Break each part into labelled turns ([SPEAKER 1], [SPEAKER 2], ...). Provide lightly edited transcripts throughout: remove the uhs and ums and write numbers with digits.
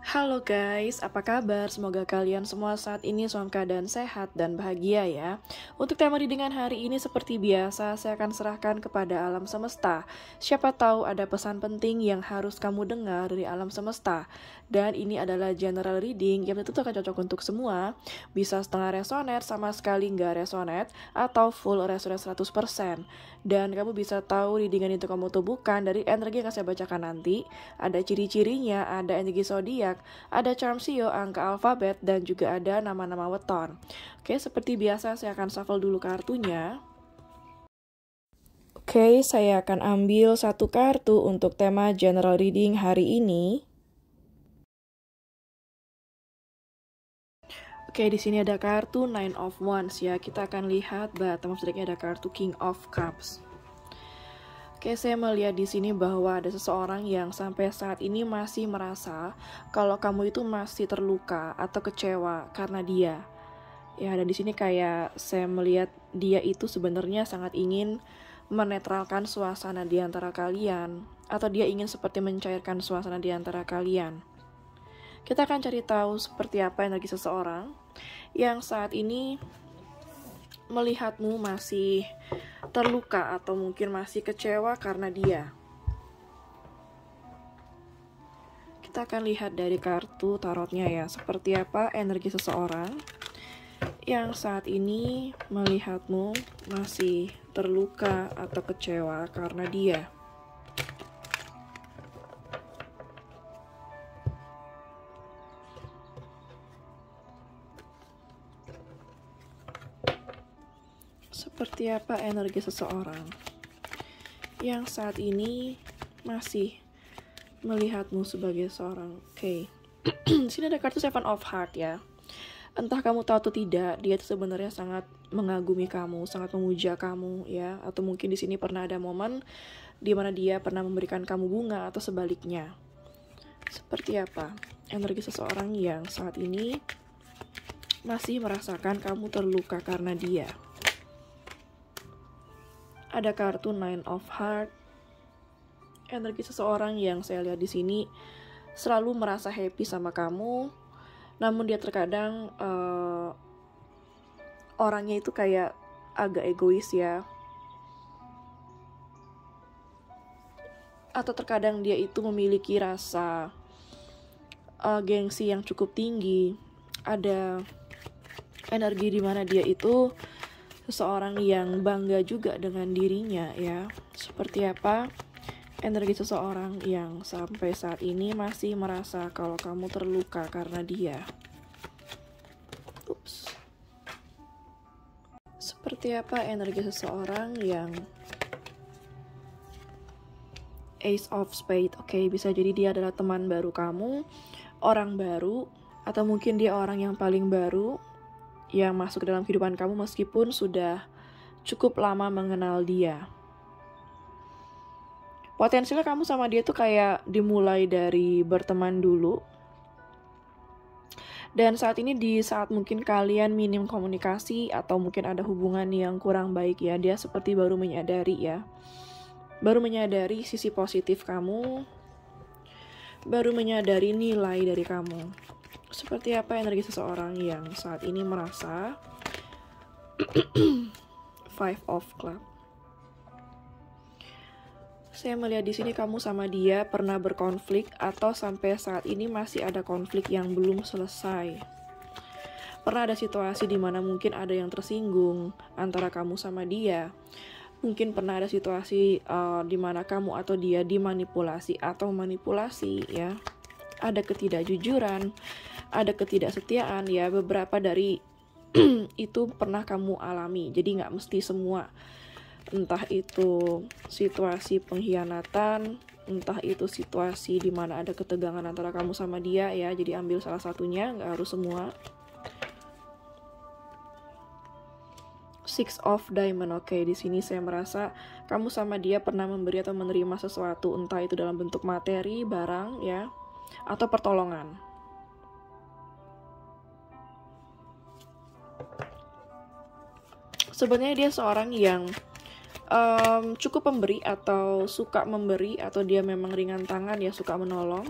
[SPEAKER 1] Halo guys, apa kabar? Semoga kalian semua saat ini dalam keadaan sehat dan bahagia ya. Untuk tema readingan hari ini seperti biasa, saya akan serahkan kepada alam semesta. Siapa tahu ada pesan penting yang harus kamu dengar dari alam semesta. Dan ini adalah general reading yang tentu akan cocok untuk semua. Bisa setengah resonate, sama sekali nggak resonate, atau full resonate 100%. Dan kamu bisa tahu readingan itu kamu tuh bukan dari energi yang saya bacakan nanti. Ada ciri-cirinya, ada energi zodiak, ada charm sio, angka alfabet, dan juga ada nama-nama weton. Oke, seperti biasa saya akan shuffle dulu kartunya. Oke, saya akan ambil satu kartu untuk tema general reading hari ini. Oke, di sini ada kartu Nine of Wands ya. Kita akan lihat bottom of the deck-nya ada kartu King of Cups. Oke, saya melihat di sini bahwa ada seseorang yang sampai saat ini masih merasa kalau kamu itu masih terluka atau kecewa karena dia. Ya, dan di sini kayak saya melihat dia itu sebenarnya sangat ingin menetralkan suasana di antara kalian, atau dia ingin seperti mencairkan suasana di antara kalian. Kita akan cari tahu seperti apa energi seseorang yang saat ini melihatmu masih terluka atau mungkin masih kecewa karena dia. Kita akan lihat dari kartu tarotnya ya, seperti apa energi seseorang yang saat ini melihatmu masih terluka atau kecewa karena dia. Seperti apa energi seseorang yang saat ini masih melihatmu sebagai seorang. Oke. Sini ada kartu Seven of Heart ya. Entah kamu tahu atau tidak, dia itu sebenarnya sangat mengagumi kamu, sangat memuja kamu ya. Atau mungkin di sini pernah ada momen di mana dia pernah memberikan kamu bunga atau sebaliknya. Seperti apa energi seseorang yang saat ini masih merasakan kamu terluka karena dia. Ada kartu Nine of Heart. Energi seseorang yang saya lihat di sini selalu merasa happy sama kamu, namun dia terkadang orangnya itu kayak agak egois ya. Atau terkadang dia itu memiliki rasa gengsi yang cukup tinggi. Ada energi di mana dia itu seseorang yang bangga juga dengan dirinya ya. Seperti apa energi seseorang yang sampai saat ini masih merasa kalau kamu terluka karena dia. Seperti apa energi seseorang yang Ace of Spades. Oke, bisa jadi dia adalah teman baru kamu, orang baru, atau mungkin dia orang yang paling baru yang masuk ke dalam kehidupan kamu meskipun sudah cukup lama mengenal dia. Potensinya kamu sama dia tuh kayak dimulai dari berteman dulu. Dan saat ini di saat mungkin kalian minim komunikasi atau mungkin ada hubungan yang kurang baik ya, dia seperti baru menyadari ya. Baru menyadari sisi positif kamu. Baru menyadari nilai dari kamu. Seperti apa energi seseorang yang saat ini merasa Five of Clubs. Saya melihat di sini kamu sama dia pernah berkonflik atau sampai saat ini masih ada konflik yang belum selesai. Pernah ada situasi di mana mungkin ada yang tersinggung antara kamu sama dia. Mungkin pernah ada situasi di mana kamu atau dia dimanipulasi atau manipulasi ya. Ada ketidakjujuran, ada ketidaksetiaan ya. Beberapa dari itu pernah kamu alami. Jadi nggak mesti semua. Entah itu situasi pengkhianatan, entah itu situasi di mana ada ketegangan antara kamu sama dia ya. Jadi ambil salah satunya, nggak harus semua. Six of Diamond. Oke, di sini saya merasa kamu sama dia pernah memberi atau menerima sesuatu, entah itu dalam bentuk materi, barang ya, atau pertolongan. Sebenarnya dia seorang yang cukup pemberi atau suka memberi, atau dia memang ringan tangan ya, suka menolong.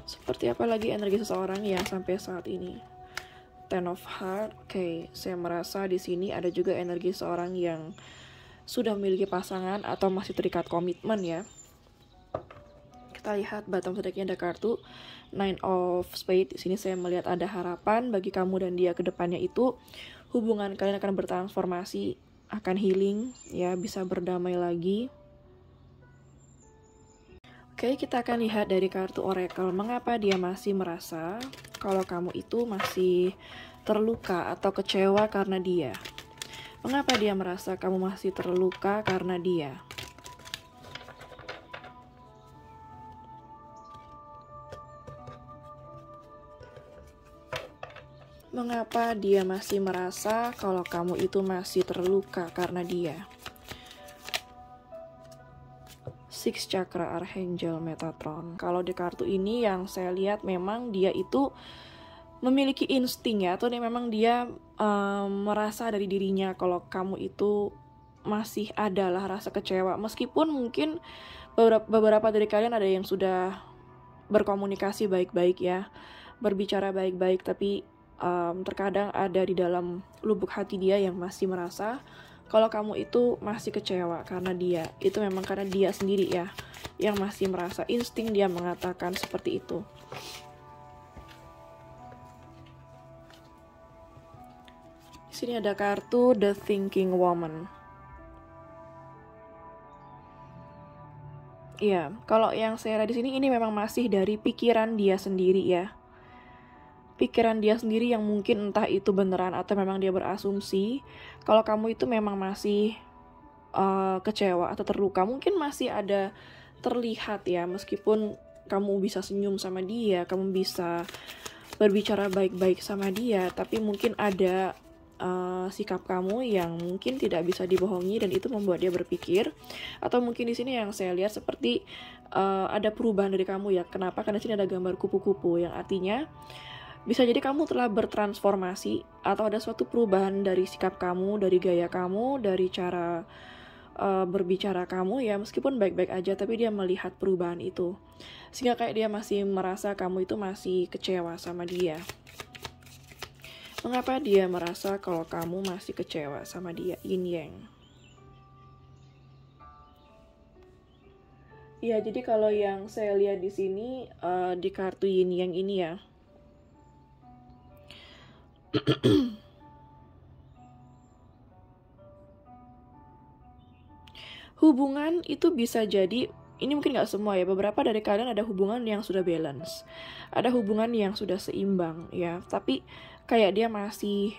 [SPEAKER 1] Seperti apa lagi energi seseorang yang sampai saat ini? Ten of Heart. Oke, saya merasa di sini ada juga energi seorang yang sudah memiliki pasangan atau masih terikat komitmen ya. Kita lihat bottom of the deck-nya ada kartu Nine of Spades. Di sini saya melihat ada harapan bagi kamu dan dia ke depannya itu hubungan kalian akan bertransformasi, akan healing ya, bisa berdamai lagi. Oke, kita akan lihat dari kartu Oracle mengapa dia masih merasa kalau kamu itu masih terluka atau kecewa karena dia. Mengapa dia merasa kamu masih terluka karena dia? Mengapa dia masih merasa kalau kamu itu masih terluka karena dia? Six Chakra Archangel Metatron. Kalau di kartu ini yang saya lihat memang dia itu memiliki insting ya, atau memang dia merasa dari dirinya kalau kamu itu masih adalah rasa kecewa. Meskipun mungkin beberapa dari kalian ada yang sudah berkomunikasi baik-baik ya, berbicara baik-baik, tapi terkadang ada di dalam lubuk hati dia yang masih merasa kalau kamu itu masih kecewa karena dia. Itu memang karena dia sendiri ya yang masih merasa, insting dia mengatakan seperti itu. Di sini ada kartu The Thinking Woman. Iya, kalau yang saya lihat di sini ini memang masih dari pikiran dia sendiri ya. Pikiran dia sendiri yang mungkin entah itu beneran atau memang dia berasumsi kalau kamu itu memang masih kecewa atau terluka. Mungkin masih ada terlihat ya, meskipun kamu bisa senyum sama dia, kamu bisa berbicara baik-baik sama dia, tapi mungkin ada sikap kamu yang mungkin tidak bisa dibohongi dan itu membuat dia berpikir. Atau mungkin di sini yang saya lihat seperti ada perubahan dari kamu ya. Kenapa? Karena di sini ada gambar kupu-kupu yang artinya bisa jadi kamu telah bertransformasi atau ada suatu perubahan dari sikap kamu, dari gaya kamu, dari cara berbicara kamu ya, meskipun baik-baik aja tapi dia melihat perubahan itu. Sehingga kayak dia masih merasa kamu itu masih kecewa sama dia. Mengapa dia merasa kalau kamu masih kecewa sama dia? Yin Yang. Ya, jadi kalau yang saya lihat di sini di kartu Yin Yang ini ya. Hubungan itu bisa jadi, ini mungkin nggak semua ya, beberapa dari kalian ada hubungan yang sudah balance, ada hubungan yang sudah seimbang ya, tapi kayak dia masih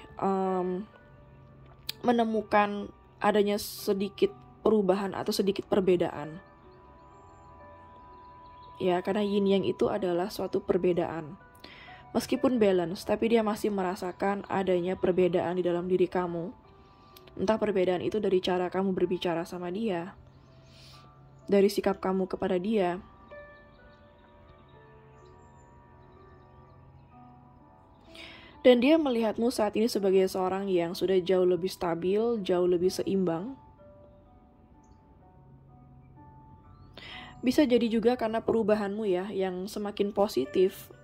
[SPEAKER 1] menemukan adanya sedikit perubahan atau sedikit perbedaan ya, karena yin yang itu adalah suatu perbedaan. Meskipun balance, tapi dia masih merasakan adanya perbedaan di dalam diri kamu. Entah perbedaan itu dari cara kamu berbicara sama dia, dari sikap kamu kepada dia. Dan dia melihatmu saat ini sebagai seorang yang sudah jauh lebih stabil, jauh lebih seimbang. Bisa jadi juga karena perubahanmu ya, yang semakin positif.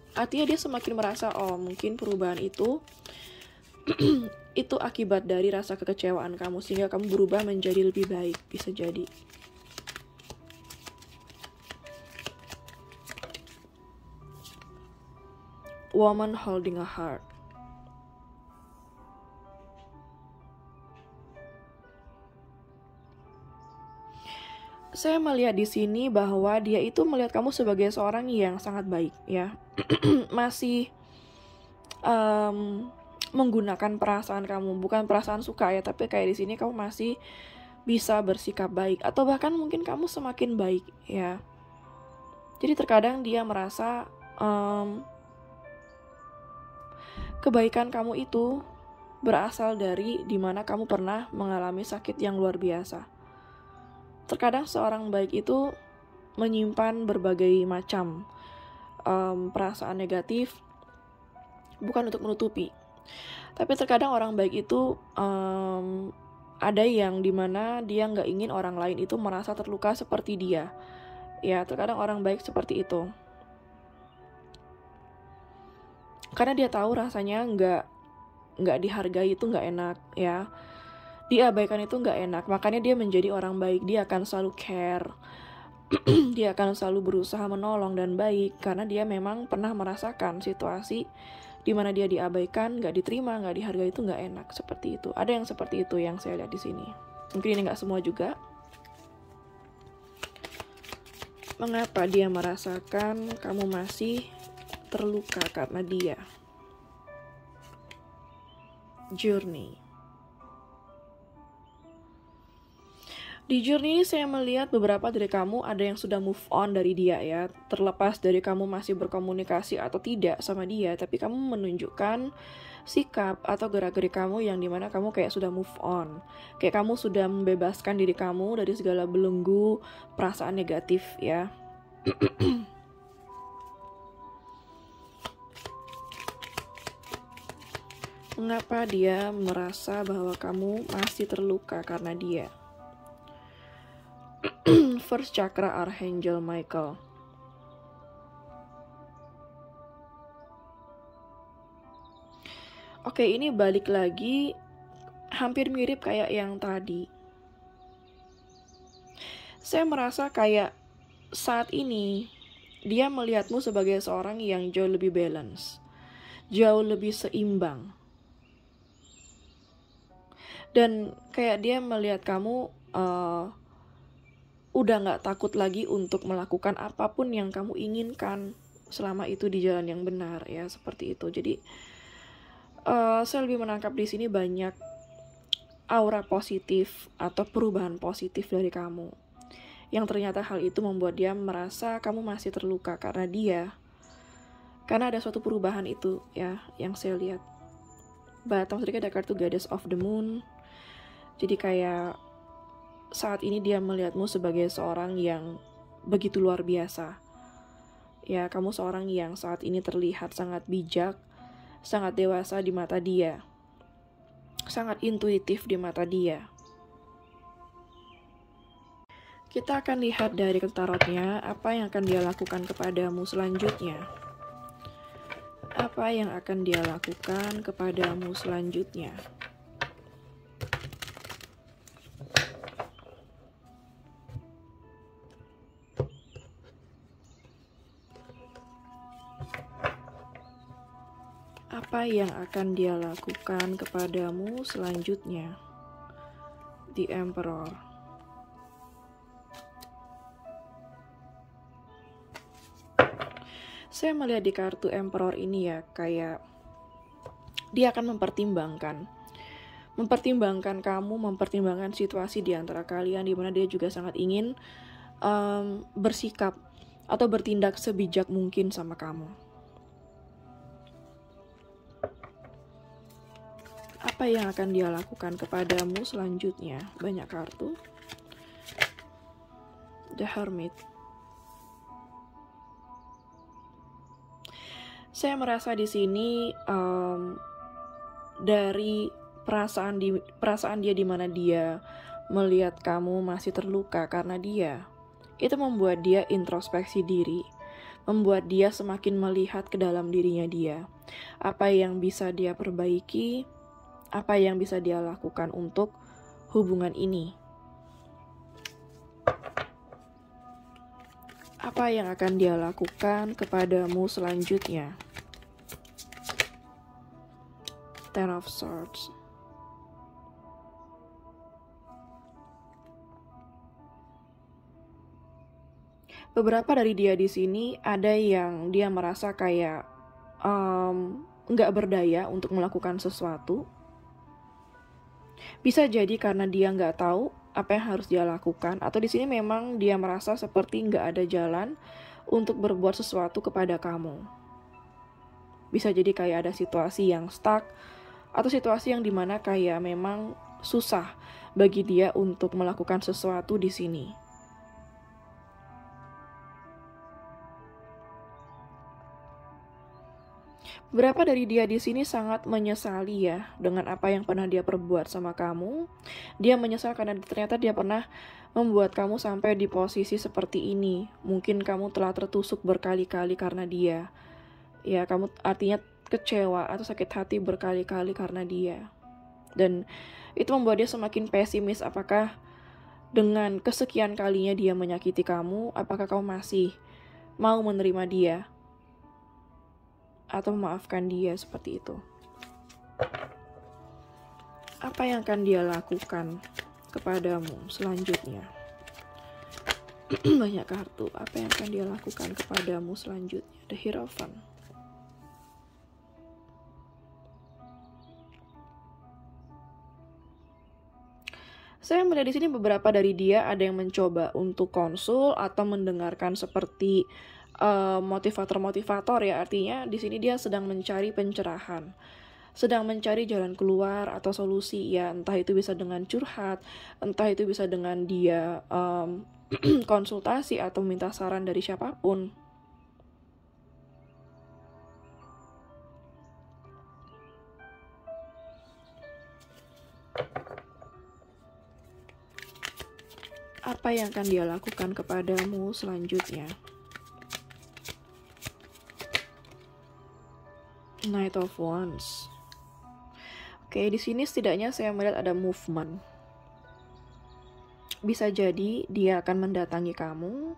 [SPEAKER 1] Artinya dia semakin merasa, oh mungkin perubahan itu itu akibat dari rasa kekecewaan kamu, sehingga kamu berubah menjadi lebih baik, bisa jadi. Woman holding a heart. Saya melihat di sini bahwa dia itu melihat kamu sebagai seorang yang sangat baik ya. Masih menggunakan perasaan kamu, bukan perasaan suka ya, tapi kayak di sini kamu masih bisa bersikap baik atau bahkan mungkin kamu semakin baik ya. Jadi terkadang dia merasa kebaikan kamu itu berasal dari dimana kamu pernah mengalami sakit yang luar biasa. Terkadang seorang baik itu menyimpan berbagai macam perasaan negatif, bukan untuk menutupi. Tapi terkadang orang baik itu ada yang dimana dia nggak ingin orang lain itu merasa terluka seperti dia. Ya, terkadang orang baik seperti itu. Karena dia tahu rasanya nggak dihargai itu nggak enak ya. Diabaikan itu nggak enak, makanya dia menjadi orang baik. Dia akan selalu care, dia akan selalu berusaha menolong dan baik, karena dia memang pernah merasakan situasi di mana dia diabaikan, nggak diterima, nggak dihargai, itu nggak enak. Seperti itu. Ada yang seperti itu yang saya lihat di sini. Mungkin ini nggak semua juga. Mengapa dia merasakan kamu masih terluka karena dia? Journey. Di journey ini saya melihat beberapa dari kamu ada yang sudah move on dari dia ya. Terlepas dari kamu masih berkomunikasi atau tidak sama dia, tapi kamu menunjukkan sikap atau gerak-gerik kamu yang dimana kamu kayak sudah move on. Kayak kamu sudah membebaskan diri kamu dari segala belenggu perasaan negatif ya. Mengapa dia merasa bahwa kamu masih terluka karena dia? First chakra Archangel Michael. Oke, ini balik lagi hampir mirip kayak yang tadi. Saya merasa kayak saat ini dia melihatmu sebagai seorang yang jauh lebih balance, jauh lebih seimbang. Dan kayak dia melihat kamu udah gak takut lagi untuk melakukan apapun yang kamu inginkan selama itu di jalan yang benar ya, seperti itu. Jadi saya lebih menangkap di sini banyak aura positif atau perubahan positif dari kamu, yang ternyata hal itu membuat dia merasa kamu masih terluka karena dia, karena ada suatu perubahan itu ya yang saya lihat. Bottom sedikit ada kartu Goddess of the Moon. Jadi kayak saat ini dia melihatmu sebagai seorang yang begitu luar biasa. Ya, kamu seorang yang saat ini terlihat sangat bijak, sangat dewasa di mata dia, sangat intuitif di mata dia. Kita akan lihat dari tarotnya apa yang akan dia lakukan kepadamu selanjutnya. Apa yang akan dia lakukan kepadamu selanjutnya? Apa yang akan dia lakukan kepadamu selanjutnya? The Emperor. Saya melihat di kartu Emperor ini ya, kayak dia akan mempertimbangkan kamu, mempertimbangkan situasi di antara kalian, di mana dia juga sangat ingin bersikap atau bertindak sebijak mungkin sama kamu. Apa yang akan dia lakukan kepadamu selanjutnya? Banyak kartu. The Hermit. Saya merasa di sini dari perasaan dia di mana dia melihat kamu masih terluka karena dia, itu membuat dia introspeksi diri, membuat dia semakin melihat ke dalam dirinya dia. Apa yang bisa dia perbaiki? Apa yang bisa dia lakukan untuk hubungan ini? Apa yang akan dia lakukan kepadamu selanjutnya? Ten of Swords. Beberapa dari dia di sini ada yang dia merasa kayak nggak berdaya untuk melakukan sesuatu. Bisa jadi karena dia nggak tahu apa yang harus dia lakukan, atau di sini memang dia merasa seperti nggak ada jalan untuk berbuat sesuatu kepada kamu. Bisa jadi kayak ada situasi yang stuck, atau situasi yang dimana kayak memang susah bagi dia untuk melakukan sesuatu di sini. Beberapa dari dia di sini sangat menyesali ya dengan apa yang pernah dia perbuat sama kamu. Dia menyesal karena ternyata dia pernah membuat kamu sampai di posisi seperti ini. Mungkin kamu telah tertusuk berkali-kali karena dia. Ya, kecewa atau sakit hati berkali-kali karena dia. Dan itu membuat dia semakin pesimis, apakah dengan kesekian kalinya dia menyakiti kamu, apakah kamu masih mau menerima dia atau memaafkan dia seperti itu. Apa yang akan dia lakukan kepadamu selanjutnya? Banyak kartu. Apa yang akan dia lakukan kepadamu selanjutnya? The Hierophant. Saya melihat di sini beberapa dari dia ada yang mencoba untuk konsul atau mendengarkan seperti motivator-motivator ya. Artinya di sini dia sedang mencari pencerahan, sedang mencari jalan keluar atau solusi ya. Entah itu bisa dengan curhat, entah itu bisa dengan dia konsultasi atau minta saran dari siapapun. Apa yang akan dia lakukan kepadamu selanjutnya? Knight of Wands. Oke, di sini setidaknya saya melihat ada movement. Bisa jadi dia akan mendatangi kamu,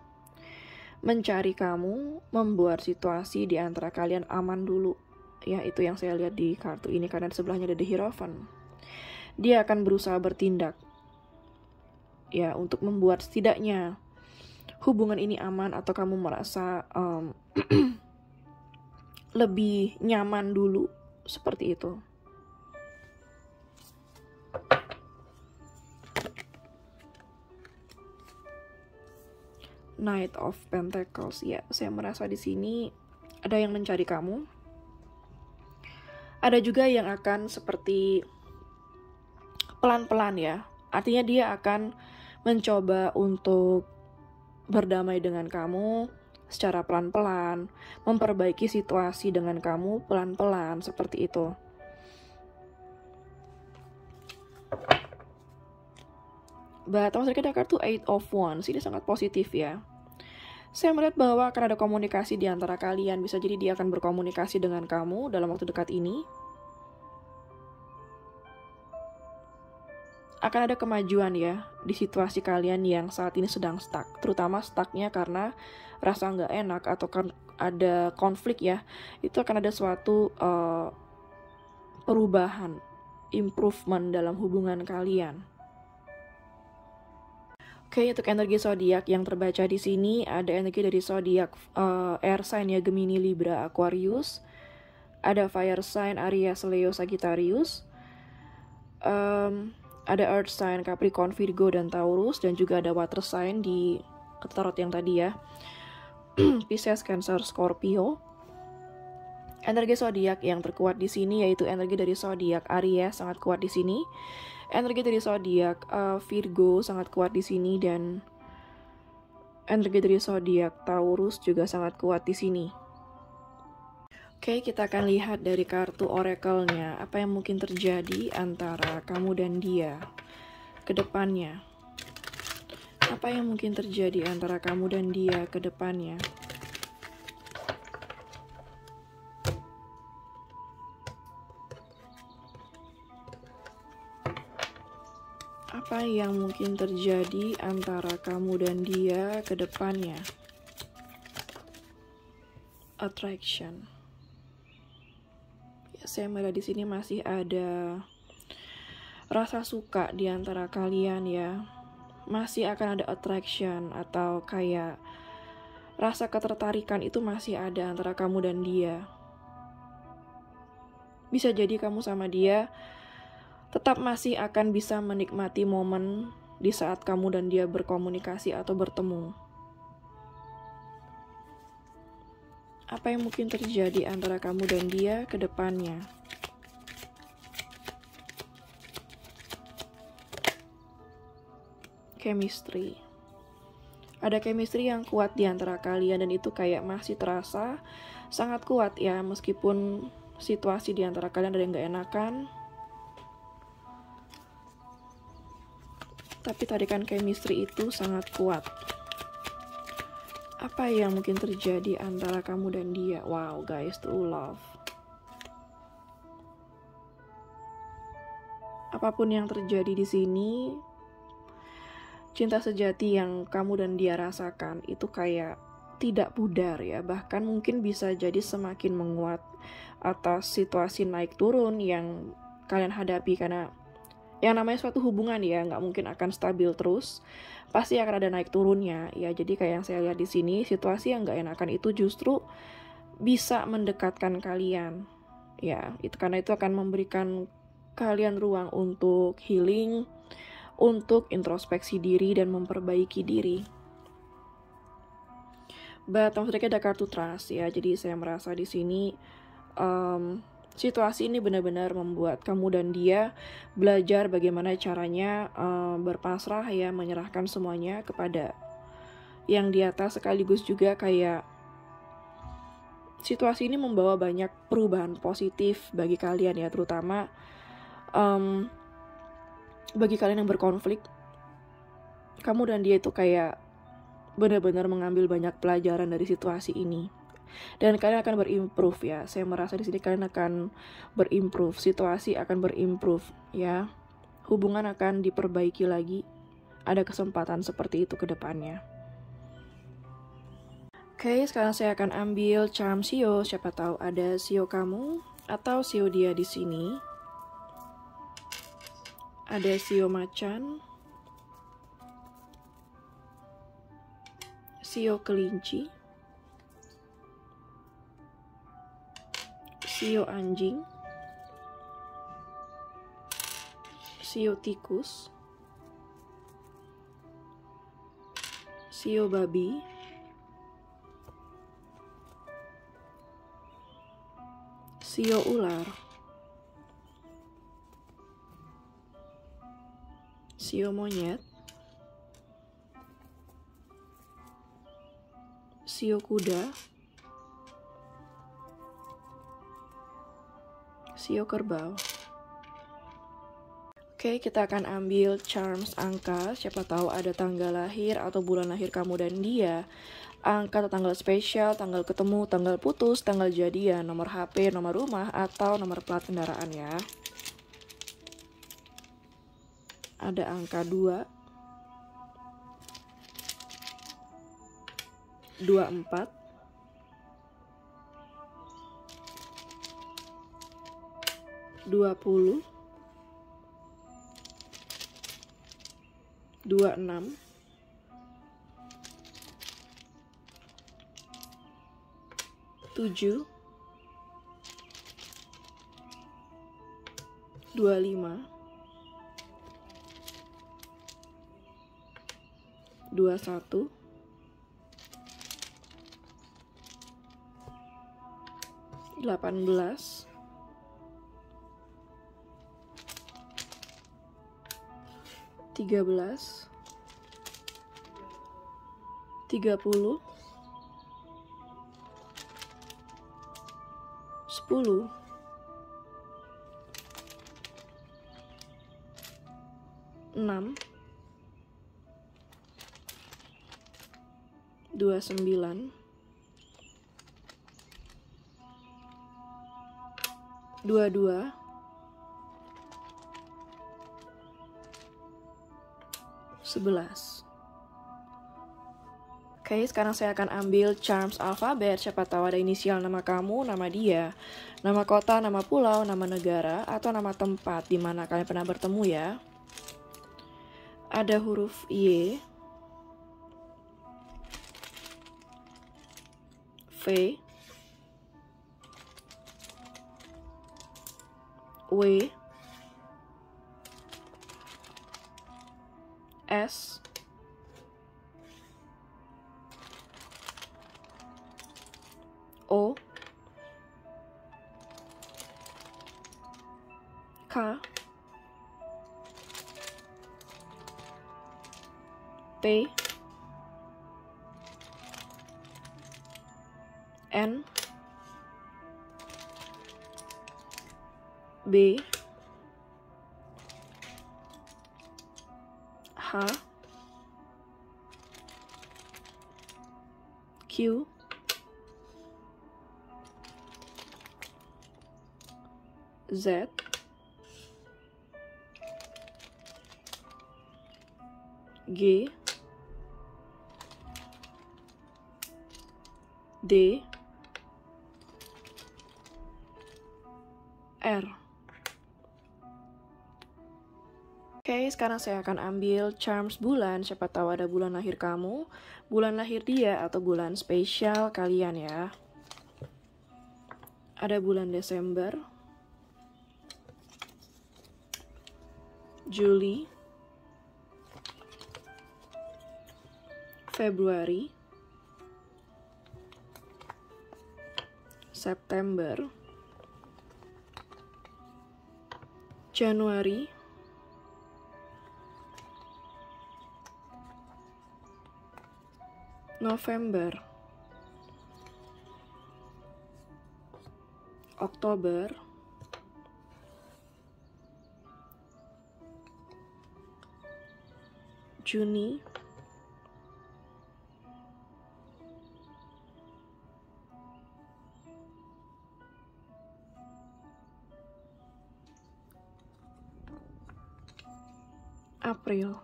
[SPEAKER 1] mencari kamu, membuat situasi di antara kalian aman dulu. Ya, itu yang saya lihat di kartu ini karena di sebelahnya ada The Hierophant. Dia akan berusaha bertindak. Ya, untuk membuat setidaknya hubungan ini aman atau kamu merasa lebih nyaman dulu, seperti itu. Knight of Pentacles. Ya, saya merasa di sini ada yang mencari kamu. Ada juga yang akan seperti pelan-pelan ya. Artinya dia akan mencoba untuk berdamai dengan kamu secara pelan-pelan, memperbaiki situasi dengan kamu pelan-pelan, seperti itu. Teman sedikit ada kartu Eight of Wands, ini sangat positif ya. Saya melihat bahwa akan ada komunikasi di antara kalian, bisa jadi dia akan berkomunikasi dengan kamu dalam waktu dekat ini. Akan ada kemajuan ya di situasi kalian yang saat ini sedang stuck, terutama stucknya karena rasa nggak enak atau kan ada konflik ya. Itu akan ada suatu perubahan, improvement dalam hubungan kalian. Oke, untuk energi zodiak yang terbaca di sini ada energi dari zodiak air sign ya, Gemini, Libra, Aquarius. Ada fire sign Aries, Leo, Sagittarius. Ada earth sign Capricorn, Virgo, dan Taurus, dan juga ada water sign di tarot yang tadi ya, Pisces, Cancer, Scorpio. Energi zodiak yang terkuat di sini yaitu energi dari zodiak Aries sangat kuat di sini. Energi dari zodiak Virgo sangat kuat di sini, dan energi dari zodiak Taurus juga sangat kuat di sini. Oke, kita akan lihat dari kartu oracle-nya apa yang mungkin terjadi antara kamu dan dia ke depannya. Apa yang mungkin terjadi antara kamu dan dia ke depannya? Apa yang mungkin terjadi antara kamu dan dia ke depannya? Attraction. Saya melihat di sini masih ada rasa suka di antara kalian ya. Masih akan ada attraction atau kayak rasa ketertarikan itu masih ada antara kamu dan dia. Bisa jadi kamu sama dia tetap masih akan bisa menikmati momen di saat kamu dan dia berkomunikasi atau bertemu. Apa yang mungkin terjadi antara kamu dan dia ke depannya? Chemistry. Ada chemistry yang kuat di antara kalian dan itu kayak masih terasa sangat kuat ya, meskipun situasi di antara kalian ada yang gak enakan. Tapi tarikan chemistry itu sangat kuat. Apa yang mungkin terjadi antara kamu dan dia? Wow guys, true love. apapun yang terjadi di sini, cinta sejati yang kamu dan dia rasakan itu kayak tidak pudar ya, bahkan mungkin bisa jadi semakin menguat atas situasi naik turun yang kalian hadapi. Karena yang namanya suatu hubungan ya nggak mungkin akan stabil terus, pasti akan ada naik turunnya ya. Jadi kayak yang saya lihat di sini, situasi yang nggak enakan itu justru bisa mendekatkan kalian ya. Itu karena itu akan memberikan kalian ruang untuk healing, untuk introspeksi diri dan memperbaiki diri. But maksudnya ada kartu trust ya. Jadi saya merasa di sini situasi ini benar-benar membuat kamu dan dia belajar bagaimana caranya berpasrah ya, menyerahkan semuanya kepada yang di atas, sekaligus juga kayak situasi ini membawa banyak perubahan positif bagi kalian ya, terutama bagi kalian yang berkonflik. Kamu dan dia itu kayak benar-benar mengambil banyak pelajaran dari situasi ini. Dan kalian akan berimprove ya. Saya merasa di sini kalian akan berimprove, situasi akan berimprove ya. Hubungan akan diperbaiki lagi. Ada kesempatan seperti itu ke depannya. Oke, sekarang saya akan ambil charm Shio. Siapa tahu ada Shio kamu atau Shio dia di sini. Ada Shio macan, Shio kelinci, Shio anjing, Shio tikus, Shio babi, Shio ular, Shio monyet, Shio kuda, Shio kerbau. Oke, kita akan ambil charms angka. Siapa tahu ada tanggal lahir atau bulan lahir kamu dan dia, angka atau tanggal spesial, tanggal ketemu, tanggal putus, tanggal jadian, nomor HP, nomor rumah, atau nomor plat kendaraan ya. Ada angka 2, 24, 20, 26, 7, 25, 21, 18, 13, 30, 10, 6, 29, 22, 11. Oke, sekarang saya akan ambil charms alfabet. Siapa tahu ada inisial nama kamu, nama dia, nama kota, nama pulau, nama negara, atau nama tempat di mana kalian pernah bertemu ya. Ada huruf Y, V, W, S, O, K, P, N, B, H, Q, Z, G, D, R. Oke, sekarang saya akan ambil charms bulan, siapa tahu ada bulan lahir kamu, bulan lahir dia, atau bulan spesial kalian ya. Ada bulan Desember, Juli, Februari, September, Januari, November, Oktober, Juni, April.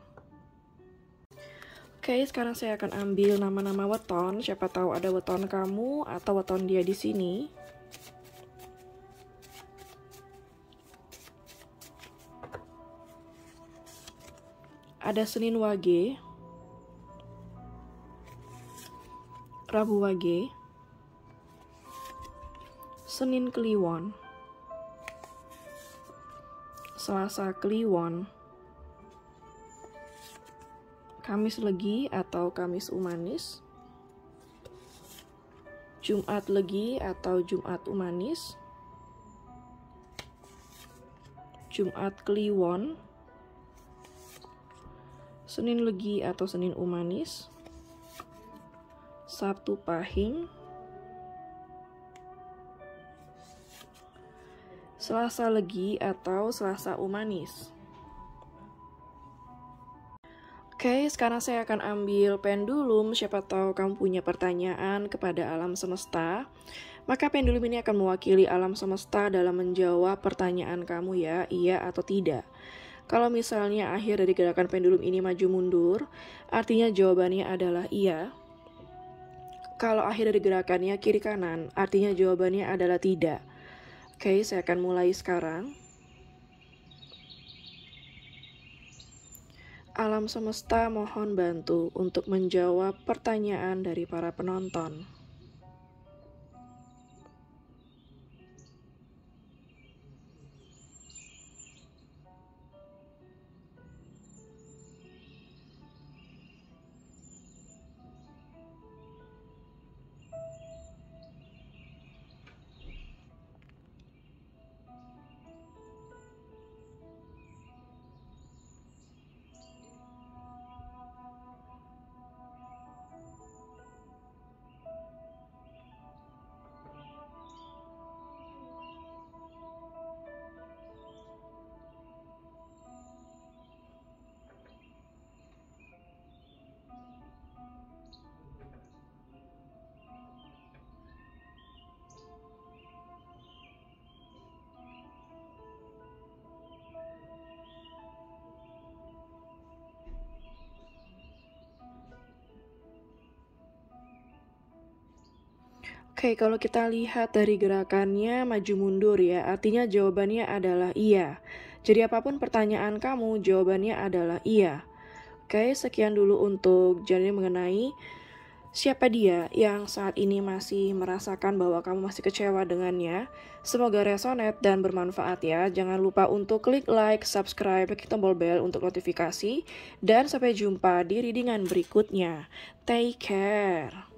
[SPEAKER 1] Oke, sekarang saya akan ambil nama-nama weton. Siapa tahu ada weton kamu atau weton dia di sini. Ada Senin Wage, Rabu Wage, Senin Kliwon, Selasa Kliwon, Kamis Legi atau Kamis Umanis, Jumat Legi atau Jumat Umanis, Jumat Kliwon, Senin Legi atau Senin Umanis, Sabtu Pahing, Selasa Legi atau Selasa Umanis. Oke, sekarang saya akan ambil pendulum. Siapa tahu kamu punya pertanyaan kepada alam semesta. Maka pendulum ini akan mewakili alam semesta dalam menjawab pertanyaan kamu ya, iya atau tidak. Kalau misalnya akhir dari gerakan pendulum ini maju mundur, artinya jawabannya adalah iya. Kalau akhir dari gerakannya kiri kanan, artinya jawabannya adalah tidak. Oke, saya akan mulai sekarang. Alam semesta mohon bantu untuk menjawab pertanyaan dari para penonton. Oke, kalau kita lihat dari gerakannya maju mundur ya, artinya jawabannya adalah iya. Jadi apapun pertanyaan kamu, jawabannya adalah iya. Oke, sekian dulu untuk jadi mengenai siapa dia yang saat ini masih merasakan bahwa kamu masih kecewa dengannya. Semoga resonate dan bermanfaat ya. Jangan lupa untuk klik like, subscribe, klik tombol bell untuk notifikasi. Dan sampai jumpa di readingan berikutnya. Take care.